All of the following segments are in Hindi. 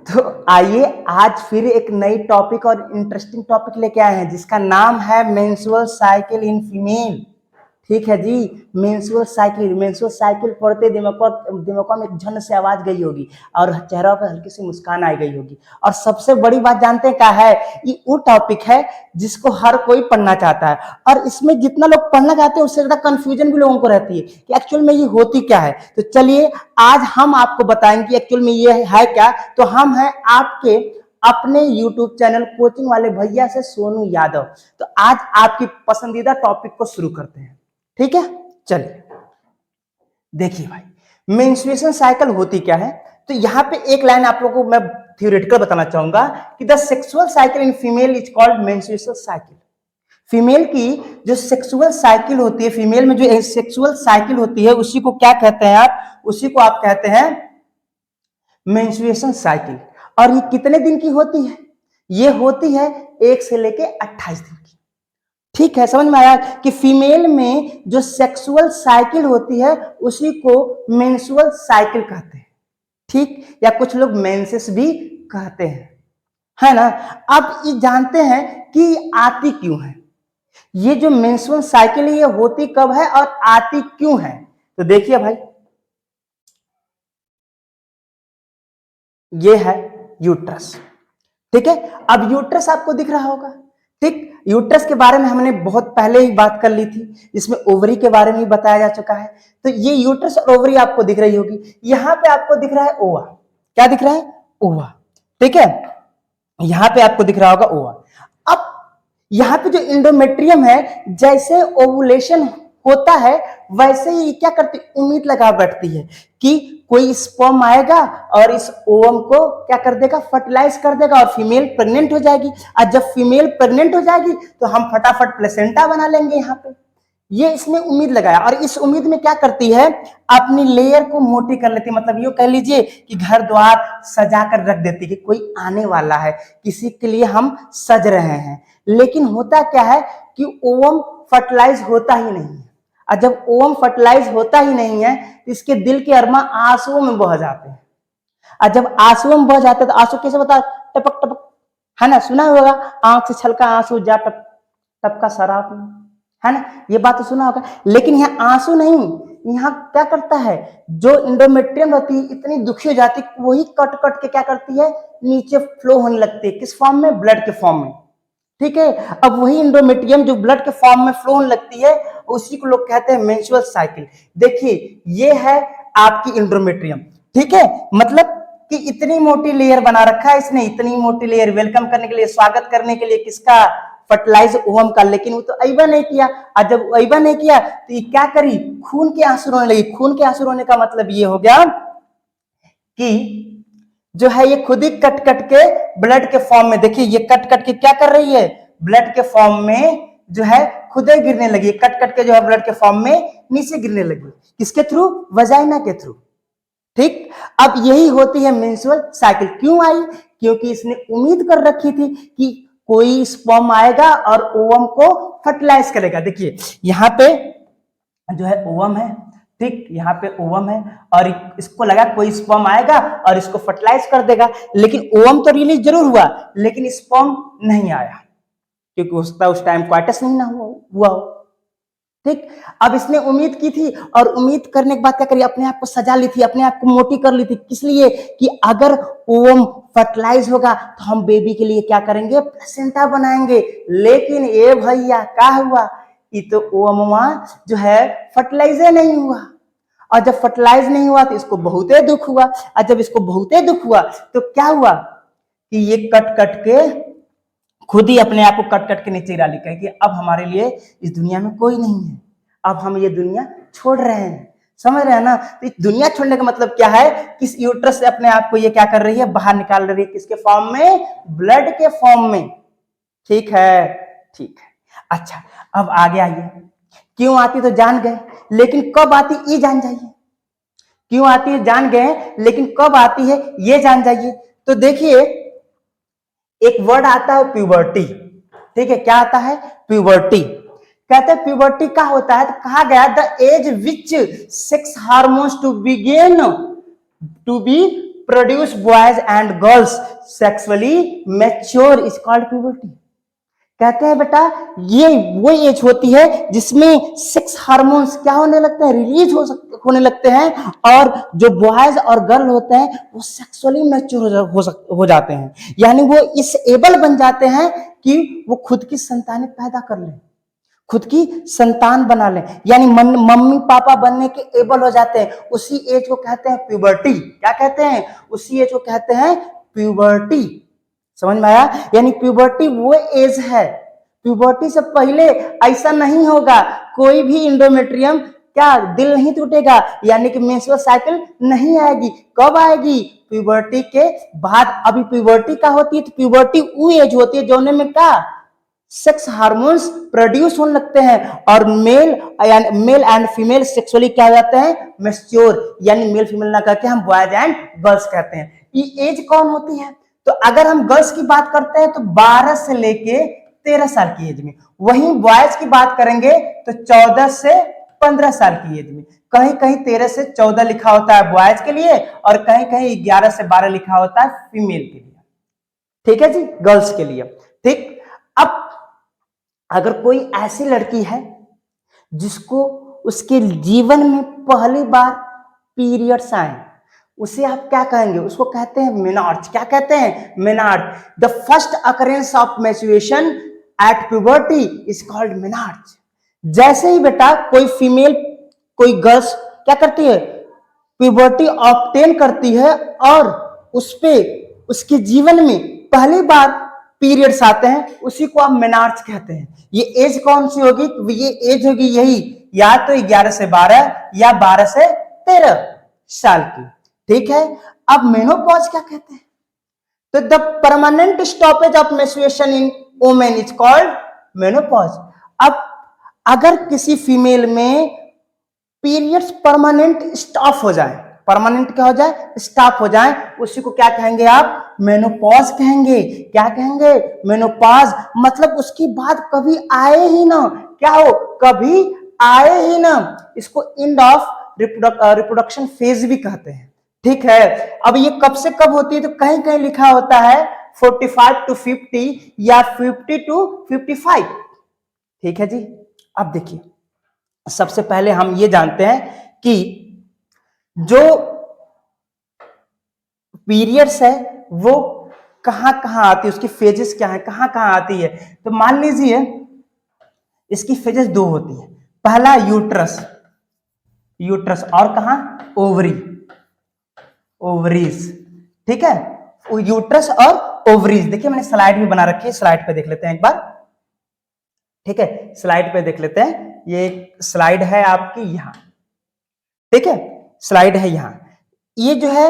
तो आइए आज फिर एक नई टॉपिक और इंटरेस्टिंग टॉपिक लेके आए हैं जिसका नाम है मेंस्ट्रुअल साइकिल इन फीमेल। ठीक है जी। मेंस्ट्रुअल साइकिल पढ़ते दिमाग में एक झन से आवाज गई होगी और चेहरा पर हल्की सी मुस्कान आई गई होगी। और सबसे बड़ी बात जानते हैं क्या है? ये वो टॉपिक है जिसको हर कोई पढ़ना चाहता है, और इसमें जितना लोग पढ़ना चाहते हैं उससे ज्यादा कंफ्यूजन भी लोगों को रहती है कि एक्चुअल में ये होती क्या है। तो चलिए आज हम आपको बताएंगे एक्चुअल में ये है क्या। तो हम हैं आपके अपने YouTube चैनल कोचिंग वाले भैया से सोनू यादव। तो आज आपकी पसंदीदा टॉपिक को शुरू करते हैं। ठीक है, चलिए देखिए भाई, मेंस्ट्रुएशन साइकिल होती क्या है। तो यहाँ पे एक लाइन आप लोगों को मैं थ्योरेटिकल बताना चाहूंगा कि the sexual cycle in female is called menstruation cycle. Female की जो सेक्सुअल साइकिल होती है, फीमेल में जो सेक्सुअल साइकिल होती है उसी को क्या कहते हैं आप? उसी को आप कहते हैं मेंस्ट्रुएशन साइकिल। और ये कितने दिन की होती है? ये होती है 1 से लेके 28 दिन की। ठीक है, समझ में आया कि फीमेल में जो सेक्सुअल साइकिल होती है उसी को मेंस्ट्रुअल साइकिल कहते हैं। ठीक, या कुछ लोग मेंसेस भी कहते हैं, है ना। अब ये जानते हैं कि आती क्यों है ये जो मेंस्ट्रुअल साइकिल, ये होती कब है और आती क्यों है। तो देखिए भाई, ये है यूट्रस। ठीक है, अब यूट्रस आपको दिख रहा होगा। ठीक, यूट्रस के बारे में हमने बहुत पहले ही बात कर ली थी, इसमें ओवरी के बारे में ही बताया जा चुका है। तो ये यूट्रस और ओवरी आपको दिख रही होगी। यहां पे आपको दिख रहा है ओवा। क्या दिख रहा है? ओवा। ठीक है, यहां पे आपको दिख रहा होगा ओवा। अब यहाँ पे जो इंडोमेट्रियम है, जैसे ओवुलेशन होता है वैसे ही क्या करती, उम्मीद लगा बैठती है कि कोई स्पर्म आएगा और इस ओवम को क्या कर देगा, फर्टिलाइज कर देगा और फीमेल प्रेग्नेंट हो जाएगी। और जब फीमेल प्रेग्नेंट हो जाएगी तो हम फटाफट प्लेसेंटा बना लेंगे। यहाँ पे ये इसने उम्मीद लगाया और इस उम्मीद में क्या करती है, अपनी लेयर को मोटी कर लेती है। मतलब ये कह लीजिए कि घर द्वार सजा कर रख देती है कि कोई आने वाला है, किसी के लिए हम सज रहे हैं। लेकिन होता क्या है कि ओवम फर्टिलाइज होता ही नहीं है। और जब ओवम फर्टिलाइज होता ही नहीं है तो इसके दिल के अरमा आंसुओं में बह जाते हैं। और जब आंसुओं में बह जाते हैं तो आंसू कैसे बता, टपक टपक, है ना, सुना होगा, आंख से छलका आंसू जा टप टपका शराब में, है ना, ये बात तो सुना होगा। लेकिन यहाँ आंसू नहीं, यहाँ क्या करता है, जो इंडोमेट्रियम रहती है इतनी दुखी हो जाती है, वही कट कट के क्या करती है, नीचे फ्लो होने लगती है। किस फॉर्म में? ब्लड के फॉर्म में। ठीक है, अब वही इंडोमेट्रियम जो ब्लड के फॉर्म में फ्लो होने लगती है उसी को लोग कहते हैं मेंस्ट्रुअल साइकिल। देखिए ये है आपकी इंडोमेट्रियम। ठीक है, मतलब कि इतनी मोटी लेयर बना रखा है इसने, इतनी मोटी लेयर वेलकम करने के लिए, स्वागत करने के लिए किसका, फर्टिलाइज ओवम का। लेकिन वो तो अइबा नहीं किया, और जब अइबा नहीं किया तो ये क्या करी, खून के आंसू रोने लगी। खून के आंसू रोने का मतलब ये हो गया कि जो है ये खुद ही कट कट के ब्लड के फॉर्म में, देखिए ये कट कट के क्या कर रही है, ब्लड के फॉर्म में जो है खुद ही गिरने लगी, कट कट के जो है ब्लड के फॉर्म में नीचे गिरने लगी। किसके थ्रू? वजाइना के थ्रू। ठीक, अब यही होती है मेंस्ट्रुअल साइकिल। क्यों आई? क्योंकि इसने उम्मीद कर रखी थी कि कोई स्पर्म आएगा और ओवम को फर्टिलाइज करेगा। देखिए यहाँ पे जो है ओवम है, ठीक, यहाँ पे ओवम है और इसको लगा कोई स्पर्म आएगा और इसको फर्टिलाइज कर देगा। लेकिन ओवम तो रिलीज जरूर हुआ लेकिन स्पर्म नहीं आया, क्योंकि उस टाइम क्वार्टस नहीं ना हुआ हो। ठीक, अब इसने उम्मीद की थी और उम्मीद करने के बाद क्या करी, अपने आप को सजा ली थी, अपने आप को मोटी कर ली थी। किस लिए? कि अगर ओवम फर्टिलाइज होगा तो हम बेबी के लिए क्या करेंगे, प्लेसेंटा बनाएंगे। लेकिन ये भैया क्या हुआ, ये तो ओवम जो है फर्टिलाइज नहीं हुआ। और जब फर्टिलाइज नहीं हुआ तो इसको बहुत दुख हुआ। और जब इसको बहुत दुख हुआ तो क्या हुआ कि ये कट कट के खुद ही अपने आप को कट कट के नीचे गिरा ली, कहे कि अब हमारे लिए इस दुनिया में कोई नहीं है, अब हम ये दुनिया छोड़ रहे हैं। समझ रहे हैं ना। तो इस दुनिया छोड़ने का मतलब क्या है, किस यूट्रस से अपने आप को ये क्या कर रही है, बाहर निकाल रही है। किसके फॉर्म में? ब्लड के फॉर्म में। ठीक है, ठीक है। अच्छा, अब आगे आइए, क्यों आती तो जान गए, लेकिन कब आती ये जान जाइए। क्यों आती है जान गए, लेकिन कब आती है ये जान जाइए। तो देखिए एक वर्ड आता है प्यूबर्टी। ठीक है, क्या आता है? प्यूबर्टी। कहते हैं प्यूबर्टी क्या होता है, तो कहा गया the age which sex hormones to begin to be produce boys and girls sexually mature is called puberty. कहते हैं बेटा ये वो एज होती है जिसमें सेक्स हार्मोन्स क्या होने लगते हैं, रिलीज होने लगते हैं, और जो बॉयज और गर्ल होते हैं वो सेक्सुअली मैच्योर हो जाते हैं, यानी वो इस एबल बन जाते हैं कि वो खुद की संतानें पैदा कर लें, खुद की संतान बना लें, यानी मम्मी पापा बनने के एबल हो जाते हैं। उसी एज को कहते हैं प्यूबर्टी। क्या कहते हैं? उसी एज को कहते हैं प्यूबर्टी। समझ में आया? यानी प्यूबर्टी वो एज है, प्यूबर्टी से पहले ऐसा नहीं होगा, कोई भी इंडोमेट्रियम क्या दिल नहीं टूटेगा, यानी कि मेंस्ट्रुअल साइकिल नहीं आएगी। कब आएगी? प्यूबर्टी के बाद। अभी प्यूबर्टी क्या होती है? तो प्यूबर्टी वो एज होती है जोने में क्या सेक्स हार्मोन्स प्रोड्यूस होने लगते हैं और मेल एंड फीमेल सेक्सुअली क्या हो जाते हैं, मैच्योर, यानी मेल फीमेल ना करके हम बॉयज एंड गर्ल्स कहते हैं। ये एज कौन होती है? तो अगर हम गर्ल्स की बात करते हैं तो 12 से लेके 13 साल की एज में, वहीं बॉयज की बात करेंगे तो 14 से 15 साल की एज में। कहीं कहीं 13 से 14 लिखा होता है बॉयज के लिए और कहीं कहीं 11 से 12 लिखा होता है फीमेल के लिए। ठीक है जी, गर्ल्स के लिए। ठीक, अब अगर कोई ऐसी लड़की है जिसको उसके जीवन में पहली बार पीरियड्स आए, उसे आप क्या कहेंगे? उसको कहते हैं मेनॉर्च। क्या कहते हैं? Menarche. The first occurrence of menstruation at puberty is called menarche. जैसे ही बेटा कोई फीमेल, कोई गर्ल्स क्या करती है, प्यूबर्टी ऑब्टेन करती है और उस पे उसके जीवन में पहली बार पीरियड्स आते हैं, उसी को आप मेनॉर्च कहते हैं। ये एज कौन सी होगी? तो ये एज होगी यही, या तो 11 से 12 या 12 से 13 साल की। ठीक है, अब मेनोपॉज क्या कहते हैं? तो the permanent stoppage of menstruation in women is called menopause. अब अगर किसी फीमेल में पीरियड्स परमानेंट स्टॉप हो जाए, परमानेंट क्या हो जाए? स्टॉप हो जाए, उसी को क्या कहेंगे आप? मेनोपॉज कहेंगे। क्या कहेंगे? मेनोपॉज। मतलब उसकी बात कभी आए ही ना, क्या हो, कभी आए ही ना। इसको एंड ऑफ रिप्रोडक्शन फेज भी कहते हैं। ठीक है, अब ये कब से कब होती है? तो कहीं कहीं लिखा होता है 45 to 50 या 50 to 55। ठीक है जी, अब देखिए सबसे पहले हम ये जानते हैं कि जो पीरियड्स है वो कहां कहां आती है, उसकी फेजेस क्या है, कहां कहां आती है। तो मान लीजिए इसकी फेजेस दो होती है। पहला यूट्रस, यूट्रस, और कहां? Ovary, ovaries. ठीक है, यूट्रस और ओवरीज। देखिए मैंने स्लाइड भी बना रखी है, स्लाइड पे देख लेते हैं एक बार। ठीक है, स्लाइड पे देख लेते हैं। ये स्लाइड है आपकी यहां, ठीक है, स्लाइड है यहां। ये जो है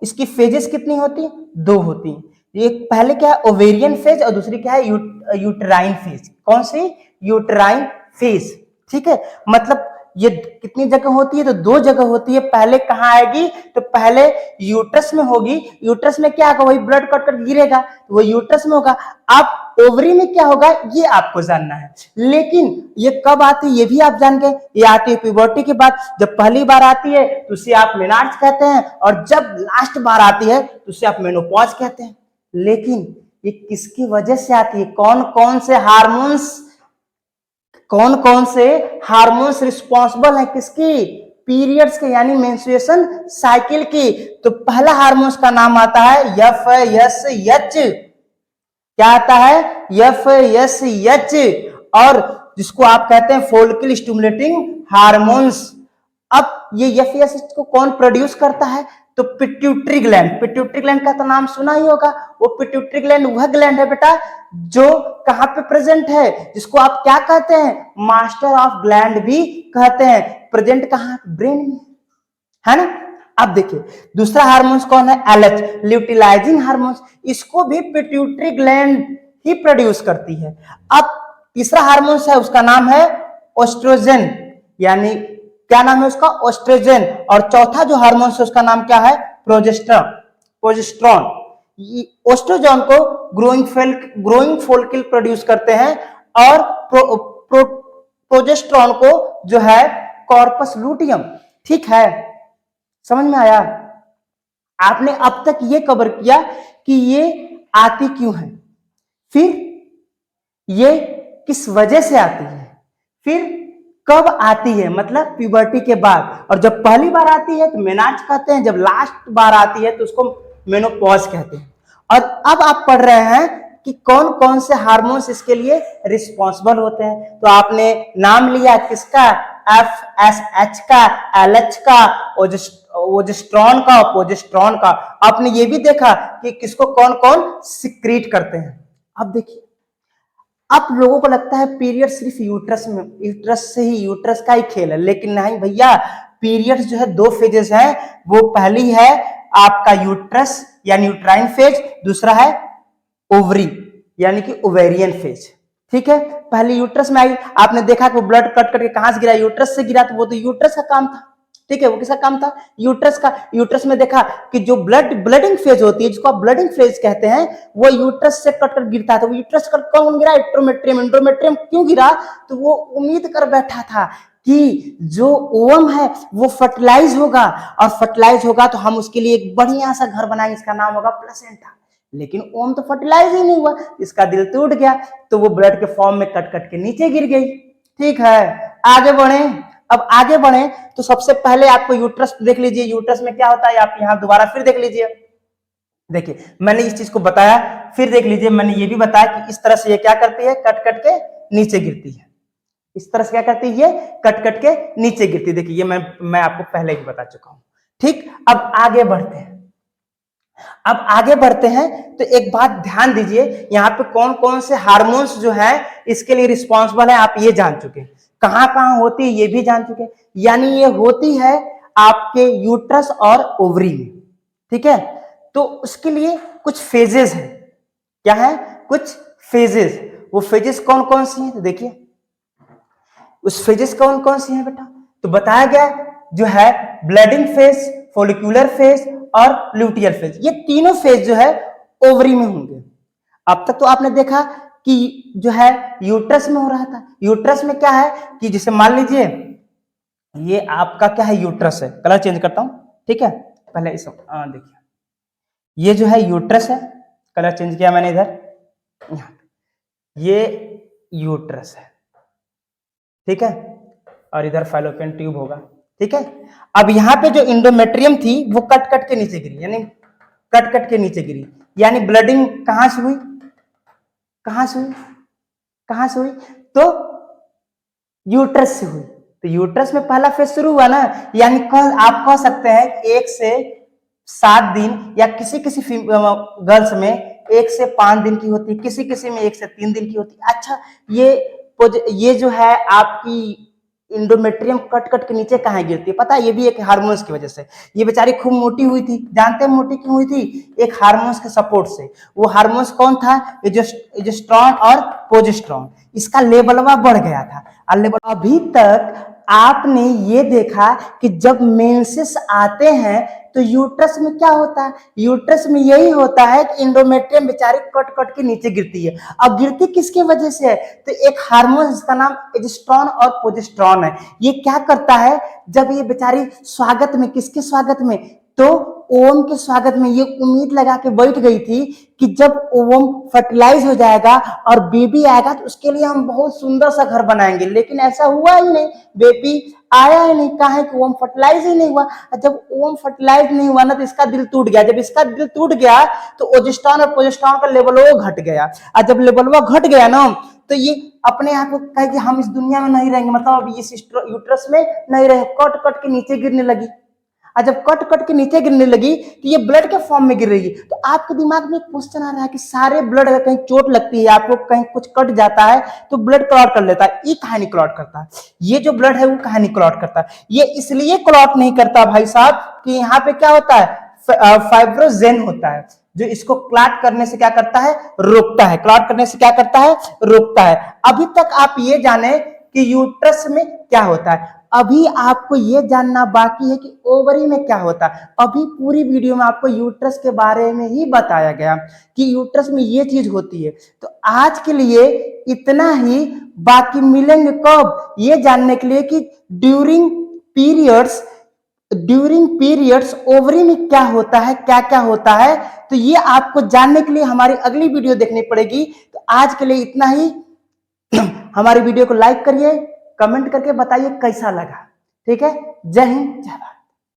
इसकी फेजेस कितनी होती है? दो होती है। ये पहले क्या है? ओवेरियन फेज, और दूसरी क्या है? Uterine phase. कौन सी? Uterine phase. ठीक है, मतलब ये कितनी जगह होती है? तो दो जगह होती है। पहले कहां आएगी? तो पहले यूट्रस में होगी। यूट्रस में क्या होगा? वही ब्लड कट कर गिरेगा, तो वो यूट्रस में होगा। आप ओवरी में क्या होगा ये आपको जानना है। लेकिन ये कब आती है ये भी आप जान गए, ये आती है प्यूबर्टी के बाद। जब पहली बार आती है तो उसे आप मेनॉर्च कहते हैं, और जब लास्ट बार आती है तो उसे आप मेनोपॉज कहते हैं। लेकिन ये किसकी वजह से आती है? कौन कौन से हार्मोन्स रिस्पॉन्सिबल है किसकी? पीरियड्स के, यानी मेंस्ट्रुएशन साइकिल की। तो पहला हार्मोन्स का नाम आता है FSH। क्या आता है? FSH, और जिसको आप कहते हैं फोलिकल स्टिमुलेटिंग हार्मोन्स। अब ये FSH को कौन प्रोड्यूस करता है? तो पिट्यूटरी ग्लैंड। पिट्यूटरी ग्लैंड का तो नाम सुना ही होगा। वो पिट्यूटरी ग्लैंड वह ग्लैंड है बेटा जो कहां पे प्रेजेंट है, जिसको आप क्या कहते हैं? मास्टर ऑफ ग्लैंड भी कहते हैं। प्रेजेंट कहां? ब्रेन में, है ना। अब देखिए दूसरा हार्मोन्स कौन है? LH, luteinizing hormones. इसको भी पिट्यूटरी ग्लैंड ही प्रोड्यूस करती है। अब तीसरा हार्मोन्स है, उसका नाम है ओस्ट्रोजन, यानी क्या नाम है उसका? ओस्ट्रोजन। और चौथा जो हार्मोन्स है उसका नाम क्या है? प्रोजेस्टेरॉन। ओस्ट्रोजन को ग्रोइंग फोलिकल प्रोड्यूस करते हैं, और प्रोजेस्टेरॉन को जो है कॉर्पस लूटियम। ठीक है, समझ में आया? आपने अब तक ये कवर किया कि ये आती क्यों है, फिर ये किस वजह से आती है, फिर कब आती है मतलब प्यूबर्टी के बाद, और जब पहली बार आती है तो मेनार्ज कहते हैं, जब लास्ट बार आती है तो उसको मेनोपॉज कहते हैं। और अब आप पढ़ रहे हैं कि कौन कौन से हार्मोन्स इसके लिए रिस्पॉन्सिबल होते हैं। तो आपने नाम लिया किसका, FSH का, LH का, ओजेस्ट्रॉन का, प्रोजेस्टेरोन का। आपने ये भी देखा कि किसको कौन कौन सिक्रीट करते हैं। अब देखिए, अब लोगों को लगता है पीरियड सिर्फ यूट्रस में, यूट्रस से ही, यूट्रस का ही खेल है, लेकिन नहीं भैया, पीरियड्स जो है दो फेजेस हैं। वो पहली है आपका यूट्रस यानी यूट्राइन फेज, दूसरा है ओवरी यानी कि ओवेरियन फेज। ठीक है, पहले यूट्रस में आई, आपने देखा कि ब्लड कट करके कहां से गिरा, यूट्रस से गिरा, तो वो तो यूट्रस का काम था। ठीक है, वो किसका काम था, यूट्रस का। यूट्रस में देखा कि जो ब्लडिंग फेज होती है, जिसको आप ब्लडिंग फेज कहते हैं, वो यूट्रस से कट कर गिरता है। तो वो यूट्रस कर कौन गिरा, एंडोमेट्रियम। एंडोमेट्रियम क्यों गिरा, तो वो उम्मीद कर बैठा था कि जो ओवम है वो फर्टिलाइज होगा, और फर्टिलाइज होगा तो हम उसके लिए एक बढ़िया सा घर बनाएंगे, इसका नाम होगा प्लेसेंटा। लेकिन ओम तो फर्टिलाइज ही नहीं हुआ, इसका दिल टूट गया, तो वो ब्लड के फॉर्म में कट कट के नीचे गिर गई। ठीक है, आगे बढ़े। अब आगे बढ़े तो सबसे पहले आपको यूट्रस देख लीजिए, यूट्रस में क्या होता है, आप यहां दोबारा फिर देख लीजिए। देखिए, मैंने इस चीज को बताया, फिर देख लीजिए, मैंने ये भी बताया कि इस तरह से ये क्या करती है, कट कट के नीचे गिरती है। इस तरह से क्या करती है, कट कट के नीचे गिरती है। देखिए, ये मैं आपको पहले ही बता चुका हूं। ठीक, अब आगे बढ़ते हैं। अब आगे बढ़ते हैं तो एक बात ध्यान दीजिए, यहाँ पे कौन कौन से हार्मोन्स जो है इसके लिए रिस्पॉन्सिबल है, आप ये जान चुके। कहां कहां होती है ये भी जान चुके, यानी ये होती है आपके यूट्रस और ओवरी में। ठीक है, तो उसके लिए कुछ फेजेस है। क्या है, कुछ फेजेस। वो फेजेस कौन कौन सी हैं, तो देखिए उस फेजेस कौन कौन सी हैं बेटा, तो बताया गया जो है ब्लडिंग फेज, फोलिकुलर फेज और ल्यूटियल फेज। ये तीनों फेज जो है ओवरी में होंगे। अब तक तो आपने देखा कि जो है यूट्रस में हो रहा था। यूट्रस में क्या है कि जैसे मान लीजिए ये आपका क्या है, यूट्रस है। कलर चेंज करता हूं, ठीक है, पहले इस देखिए, ये जो है यूट्रस है, कलर चेंज किया मैंने इधर, ये यूट्रस है। ठीक है, और इधर फैलोपियन ट्यूब होगा। ठीक है, अब यहाँ पे जो इंडोमेट्रियम थी वो कट कट के नीचे गिरी, यानी कट कट के नीचे गिरी, यानी ब्लडिंग कहां से हुई, कहां से हुई, कहां से हुई, तो यूट्रस से हुई। तो यूट्रस में पहला फेज शुरू हुआ ना, यानी आप कह सकते हैं 1 से 7 दिन, या किसी किसी गर्ल्स में 1 से 5 दिन की होती है, किसी किसी में 1 से 3 दिन की होती है। अच्छा, ये जो है आपकी इंडोमेट्रियम कट कट के नीचे कहां गिरती है, पता है, ये भी एक हार्मोन्स की वजह से। ये बेचारी खूब मोटी हुई थी, जानते हैं मोटी क्यों हुई थी, एक हार्मोन्स के सपोर्ट से। वो हार्मोन्स कौन था, एस्ट्रोजन और प्रोजेस्टेरोन। इसका लेवलवा बढ़ गया था। अभी तक आपने ये देखा कि जब मेंसेस आते हैं तो यूट्रस में क्या होता है, यूट्रस में यही होता है कि इंडोमेट्रियम बेचारी कट कट के नीचे गिरती है। अब गिरती किसकी वजह से है, तो एक हार्मोन जिसका नाम एस्ट्रोजन और प्रोजेस्टेरोन है। ये क्या करता है, जब ये बेचारी स्वागत में, किसके स्वागत में, तो ओवम के स्वागत में ये उम्मीद लगा के बैठ गई थी कि जब ओवम फर्टिलाइज हो जाएगा और बेबी आएगा तो उसके लिए हम बहुत सुंदर सा घर बनाएंगे। लेकिन ऐसा हुआ ही नहीं, बेबी आया ही नहीं, कहा है कि ओवम फर्टिलाइज ही नहीं हुआ। जब ओवम फर्टिलाइज नहीं हुआ ना, तो इसका दिल टूट गया। जब इसका दिल टूट गया तो ओजेस्ट्रॉन और प्रोजेस्टेरोन का लेवल वो घट गया, और जब लेवल वो घट गया ना, तो ये अपने आप को कहे कि हम इस दुनिया में नहीं रहेंगे, मतलब अब इस यूट्रस में नहीं रहे, कट कट के नीचे गिरने लगी। और जब कट कट के नीचे गिरने लगी तो ये ब्लड के फॉर्म में गिर रही है। तो आपके दिमाग में एक क्वेश्चन आ रहा है कि सारे ब्लड, अगर कहीं चोट लगती है, आपको कहीं कुछ कट जाता है तो ब्लड क्लॉट कर लेता है, ये कहानी क्लॉट करता है, ये जो ब्लड है वो कहानी क्लॉट करता है। ये इसलिए क्लॉट नहीं करता भाई साहब कि यहाँ पे क्या होता है, फाइब्रोजेन होता है, जो इसको क्लॉट करने से क्या करता है, रोकता है। क्लॉट करने से क्या करता है, रोकता है। अभी तक आप ये जाने कि यूट्रस में क्या होता है, अभी आपको यह जानना बाकी है कि ओवरी में क्या होता है। अभी पूरी वीडियो में आपको यूट्रस के बारे में ही बताया गया कि यूट्रस में ये चीज होती है। तो आज के लिए इतना ही, बाकी मिलेंगे कब, ये जानने के लिए कि during periods during periods ovary में क्या होता है, क्या क्या होता है, तो ये आपको जानने के लिए हमारी अगली वीडियो देखनी पड़ेगी। तो आज के लिए इतना ही। हमारी वीडियो को लाइक करिए, कमेंट करके बताइए कैसा लगा। ठीक है, जय हिंद, जय भारत।